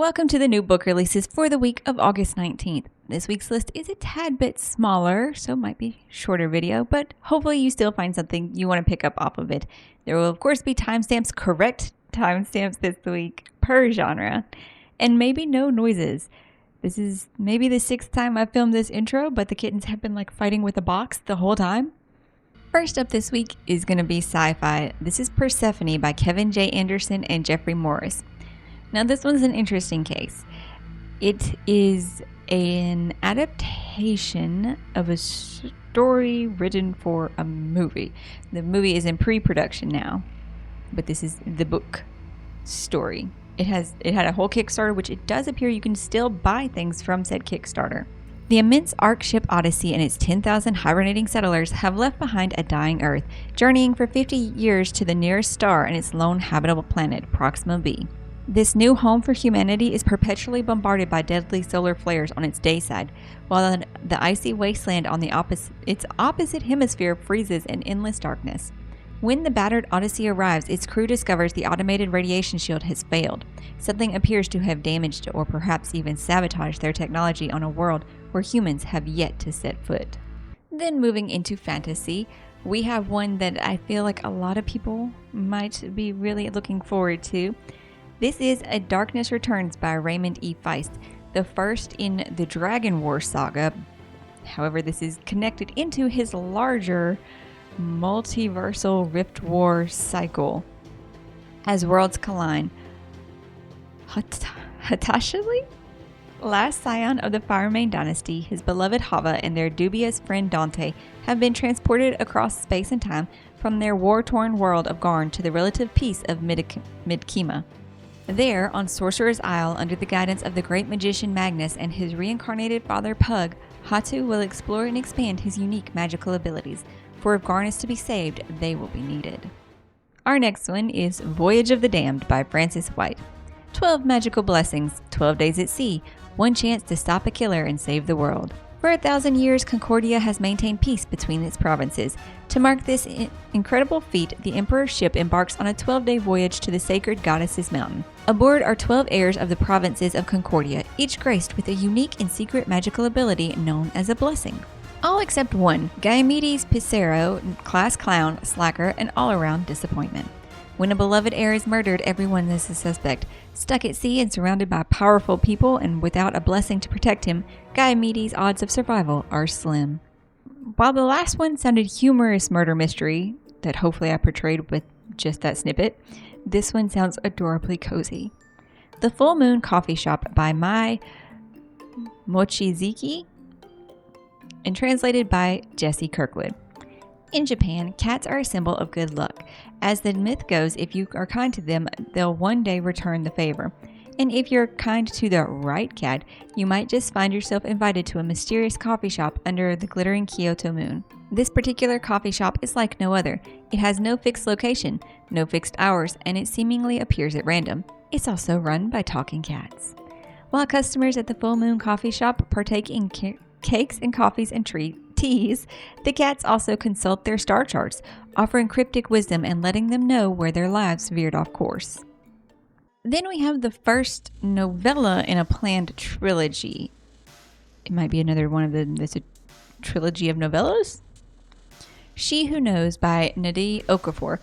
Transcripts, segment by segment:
Welcome to the new book releases for the week of August 19th. This week's list is a tad bit smaller, so it might be a shorter video, but hopefully you still find something you want to pick up off of it. There will of course be timestamps, correct timestamps this week per genre, and maybe no noises. This is maybe the 6th time I've filmed this intro, but the kittens have been like fighting with a box the whole time. First up this week is going to be sci-fi. This is Persephone by Kevin J. Anderson and Jeffrey Morris. Now this one's an interesting case. It is an adaptation of a story written for a movie. The movie is in pre-production now, but this is the book story. It had a whole Kickstarter, which it does appear you can still buy things from said Kickstarter. The immense Ark ship Odyssey and its 10,000 hibernating settlers have left behind a dying Earth, journeying for 50 years to the nearest star and its lone habitable planet, Proxima b. This new home for humanity is perpetually bombarded by deadly solar flares on its day side, while the icy wasteland on its opposite hemisphere freezes in endless darkness. When the battered Odyssey arrives, its crew discovers the automated radiation shield has failed. Something appears to have damaged or perhaps even sabotaged their technology on a world where humans have yet to set foot. Then moving into fantasy, we have one that I feel like a lot of people might be really looking forward to. This is A Darkness Returns by Raymond E. Feist, the first in the Dragon War saga. However, this is connected into his larger multiversal Rift War cycle. As worlds collide, Hatashili, last scion of the Firemain dynasty, his beloved Hava, and their dubious friend Dante have been transported across space and time from their war-torn world of Garn to the relative peace of Midkema. There, on Sorcerer's Isle, under the guidance of the great magician Magnus and his reincarnated father Pug, Hatu will explore and expand his unique magical abilities, for if Garn is to be saved, they will be needed. Our next one is Voyage of the Damned by Francis White. 12 magical blessings, 12 days at sea, one chance to stop a killer and save the world. For 1,000 years, Concordia has maintained peace between its provinces. To mark this incredible feat, the Emperor's ship embarks on a 12-day voyage to the sacred goddess's mountain. Aboard are 12 heirs of the provinces of Concordia, each graced with a unique and secret magical ability known as a blessing. All except one, Gaimedes Pissarro, class clown, slacker, and all-around disappointment. When a beloved heir is murdered, everyone is a suspect. Stuck at sea and surrounded by powerful people and without a blessing to protect him, Gaimedes' odds of survival are slim. While the last one sounded humorous murder mystery that hopefully I portrayed with just that snippet, this one sounds adorably cozy. The Full Moon Coffee Shop by Mai Mochizuki and translated by Jesse Kirkwood. In Japan, cats are a symbol of good luck. As the myth goes, if you are kind to them, they'll one day return the favor. And if you're kind to the right cat, you might just find yourself invited to a mysterious coffee shop under the glittering Kyoto moon. This particular coffee shop is like no other. It has no fixed location, no fixed hours, and it seemingly appears at random. It's also run by talking cats. While customers at the Full Moon Coffee Shop partake in cakes and coffees and teas, the cats also consult their star charts, offering cryptic wisdom and letting them know where their lives veered off course. Then we have the first novella in a planned trilogy. It might be another one of them. There's a trilogy of novellas. She Who Knows by Nnedi Okorafor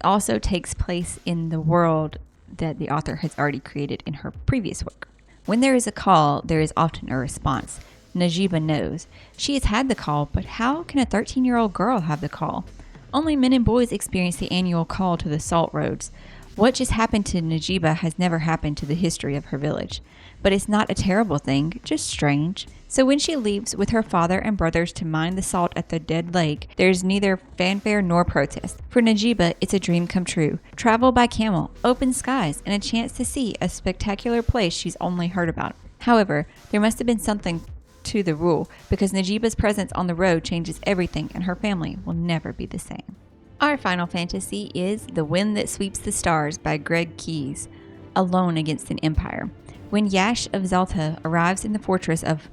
also takes place in the world that the author has already created in her previous work. When there is a call, there is often a response. Najiba knows. She has had the call, but how can a 13-year-old girl have the call? Only men and boys experience the annual call to the salt roads. What just happened to Najiba has never happened to the history of her village. But it's not a terrible thing, just strange. So when she leaves with her father and brothers to mine the salt at the dead lake, there's neither fanfare nor protest. For Najiba, it's a dream come true. Travel by camel, open skies, and a chance to see a spectacular place she's only heard about. However, there must have been something to the rule, because Najiba's presence on the road changes everything and her family will never be the same. Our final fantasy is The Wind That Sweeps the Stars by Greg Keyes, Alone Against an Empire. When Yash of Zalta arrives in the fortress of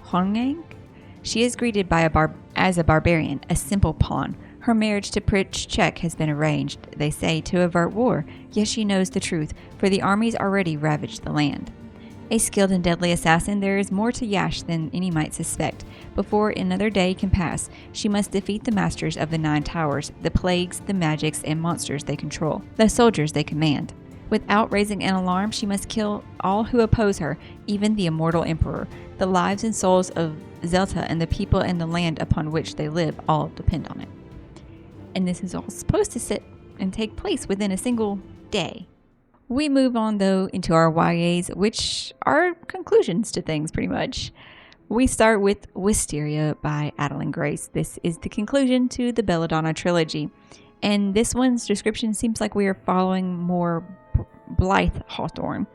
Hongang, she is greeted by as a barbarian, a simple pawn. Her marriage to Prince Czech has been arranged, they say, to avert war, yet she knows the truth, for the armies already ravaged the land. A skilled and deadly assassin, there is more to Yash than any might suspect. Before another day can pass, she must defeat the masters of the 9 towers, the plagues, the magics, and monsters they control, the soldiers they command. Without raising an alarm, she must kill all who oppose her, even the immortal emperor. The lives and souls of Zelta and the people and the land upon which they live all depend on it. And this is all supposed to sit and take place within a single day. We move on, though, into our YAs, which are conclusions to things, pretty much. We start with Wisteria by Adeline Grace. This is the conclusion to the Belladonna trilogy. And this one's description seems like we are following more Blythe Hawthorne.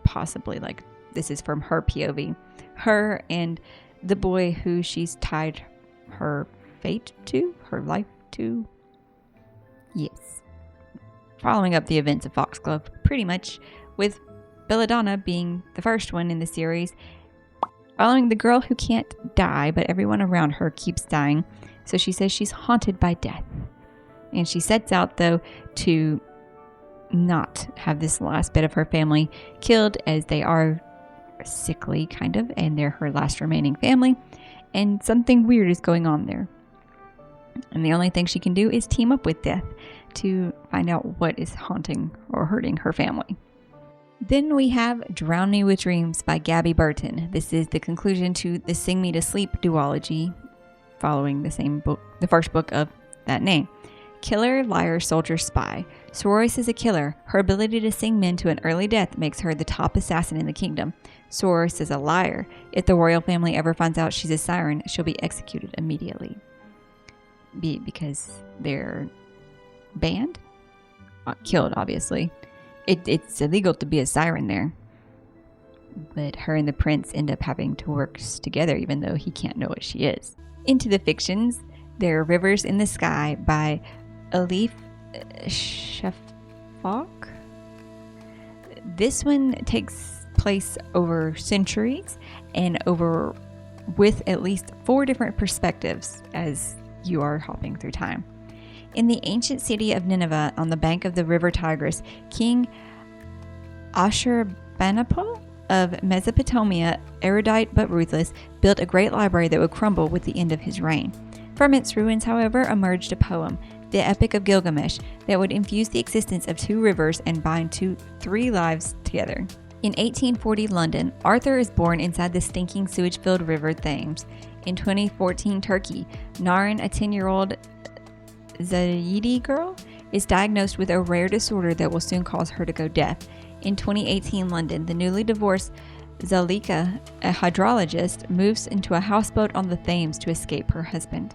Possibly, like, this is from her POV. Her and the boy who she's tied her fate to, her life to. Yes. Following up the events of Foxglove, pretty much, with Belladonna being the first one in the series, following the girl who can't die, but everyone around her keeps dying, so she says she's haunted by death. And she sets out, though, to not have this last bit of her family killed, as they are sickly, kind of, and they're her last remaining family, and something weird is going on there. And the only thing she can do is team up with Death to find out what is haunting or hurting her family. Then we have Drown Me With Dreams by Gabby Burton. This is the conclusion to the Sing Me to Sleep duology, following the same book, the first book of that name. Killer, liar, soldier, spy. Sororis is a killer. Her ability to sing men to an early death makes her the top assassin in the kingdom. Sororis is a liar. If the royal family ever finds out she's a siren, she'll be executed immediately. Because they're banned? Killed, obviously. It's illegal to be a siren there. But her and the prince end up having to work together, even though he can't know what she is. Into the fictions, there are Rivers in the Sky by Elif Shafak. This one takes place over centuries and over with at least 4 different perspectives as you are hopping through time. In the ancient city of Nineveh on the bank of the river Tigris, King Ashurbanipal of Mesopotamia, erudite but ruthless, built a great library that would crumble with the end of his reign. From its ruins, however, emerged a poem, the Epic of Gilgamesh, that would infuse the existence of 2 rivers and bind 3 lives together. In 1840 London, Arthur is born inside the stinking sewage-filled river Thames. In 2014 Turkey, Narin, a 10-year-old Zaidi girl, is diagnosed with a rare disorder that will soon cause her to go deaf. In 2018 London, the newly divorced Zalika, a hydrologist, moves into a houseboat on the Thames to escape her husband.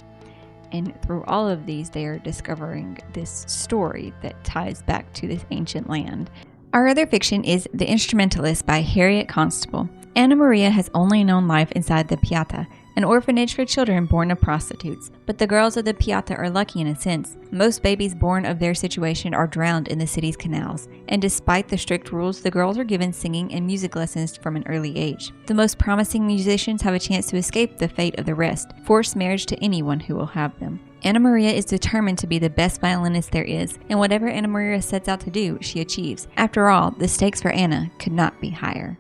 And through all of these, they are discovering this story that ties back to this ancient land. Our other fiction is The Instrumentalist by Harriet Constable. Anna Maria has only known life inside the Piazza, an orphanage for children born of prostitutes. But the girls of the Piazza are lucky in a sense. Most babies born of their situation are drowned in the city's canals, and despite the strict rules, the girls are given singing and music lessons from an early age. The most promising musicians have a chance to escape the fate of the rest, forced marriage to anyone who will have them. Anna Maria is determined to be the best violinist there is, and whatever Anna Maria sets out to do, she achieves. After all, the stakes for Anna could not be higher.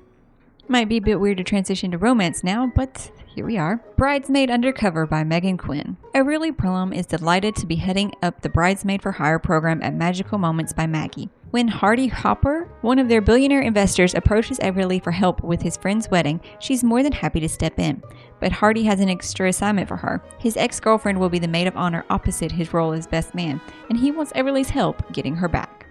Might be a bit weird to transition to romance now, but here we are. Bridesmaid Undercover by Megan Quinn. Aurelie Prolom is delighted to be heading up the Bridesmaid for Hire program at Magical Moments by Maggie. When Hardy Hopper, one of their billionaire investors, approaches Aurelie for help with his friend's wedding, she's more than happy to step in. But Hardy has an extra assignment for her. His ex-girlfriend will be the maid of honor opposite his role as best man, and he wants Aurelie's help getting her back.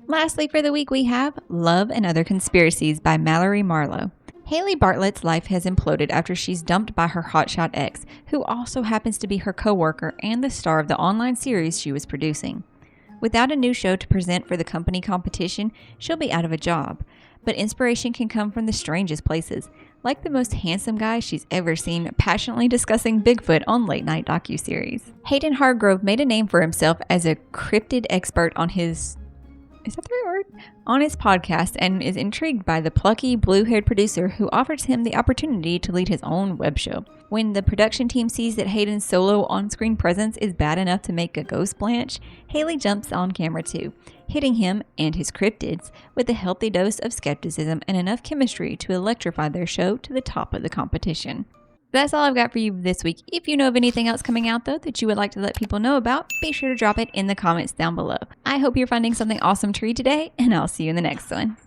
Lastly for the week we have Love and Other Conspiracies by Mallory Marlowe. Haley Bartlett's life has imploded after she's dumped by her hotshot ex, who also happens to be her co-worker and the star of the online series she was producing. Without a new show to present for the company competition, she'll be out of a job. But inspiration can come from the strangest places, like the most handsome guy she's ever seen passionately discussing Bigfoot on late-night docuseries. Hayden Hargrove made a name for himself as a cryptid expert on his is that the right word? On his podcast and is intrigued by the plucky, blue-haired producer who offers him the opportunity to lead his own web show. When the production team sees that Hayden's solo on-screen presence is bad enough to make a ghost Blanche, Haley jumps on camera too, hitting him and his cryptids with a healthy dose of skepticism and enough chemistry to electrify their show to the top of the competition. That's all I've got for you this week. If you know of anything else coming out, though, that you would like to let people know about, be sure to drop it in the comments down below. I hope you're finding something awesome to read today, and I'll see you in the next one.